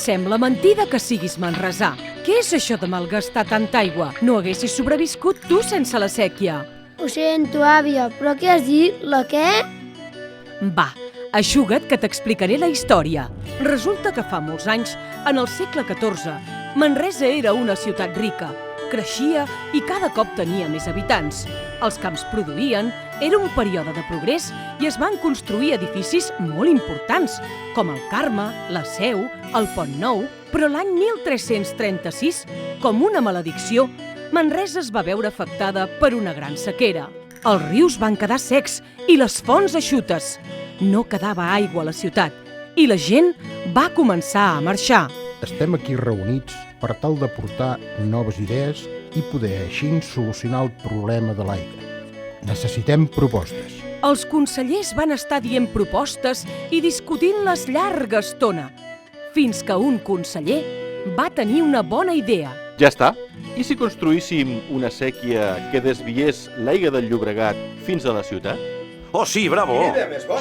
Sembla mentida que siguis manresà. Què és això de malgastar tanta aigua? No haguessis sobreviscut tu sense la sèquia. Ho sento, àvia, però què has dit? La què? Va, eixuga't que t'explicaré la història. Resulta que fa molts anys, en el segle XIV, Manresa era una ciutat rica. Creixia i cada cop tenia més habitants. Els camps produïen, era un període de progrés i es van construir edificis molt importants, com el Carme, la Seu, el Pont Nou, però l'any 1336, com una maledicció, Manresa es va veure afectada per una gran sequera. Els rius van quedar secs i les fonts eixutes. No quedava aigua a la ciutat i la gent va començar a marxar. Estem aquí reunits per tal de portar noves idees i poder així solucionar el problema de l'aigua. Necessitem propostes. Els consellers van estar dient propostes i discutint-les llarga estona, fins que un conseller va tenir una bona idea. Ja està. I si construíssim una sèquia que desviés l'aigua del Llobregat fins a la ciutat? Oh, sí, bravo!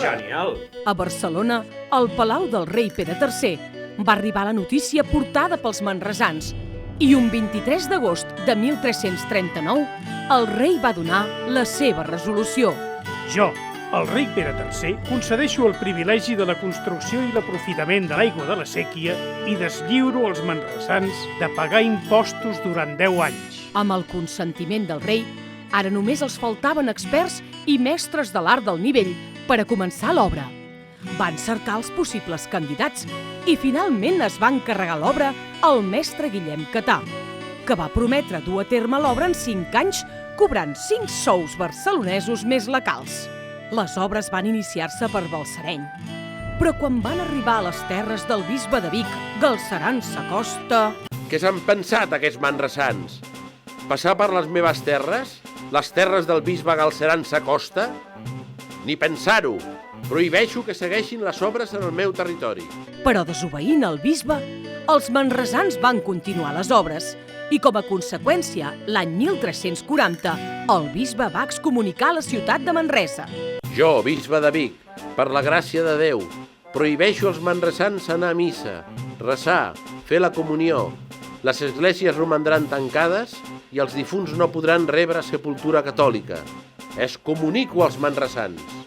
Genial! A Barcelona, al Palau del rei Pere III, va arribar la notícia portada pels manresans i un 23 d'agost de 1339 el rei va donar la seva resolució. Jo, el rei Pere III, concedeixo el privilegi de la construcció i l'aprofitament de l'aigua de la sèquia i deslliuro als manresans de pagar impostos durant 10 anys. Amb el consentiment del rei, ara només els faltaven experts i mestres de l'art del nivell per a començar l'obra. Van cercar els possibles candidats i finalment es va encarregar l'obra al mestre Guillem Catà, que va prometre dur a terme l'obra en 5 anys, cobrant 5 sous barcelonesos més locals. Les obres van iniciar-se per Balsareny, però quan van arribar a les terres del bisbe de Vic, Galceran s'acosta... Què s'han pensat aquests manresans? Passar per les meves terres? Les terres del bisbe Galceran s'acosta? Ni pensar-ho! Prohibeixo que segueixin les obres en el meu territori. Però desobeint el bisbe, els manresans van continuar les obres i, com a conseqüència, l'any 1340, el bisbe va excomunicar la ciutat de Manresa. Jo, bisbe de Vic, per la gràcia de Déu, prohibeixo als manresans anar a missa, resar, fer la comunió. Les esglésies romandran tancades i els difunts no podran rebre sepultura catòlica. Excomunico als manresans.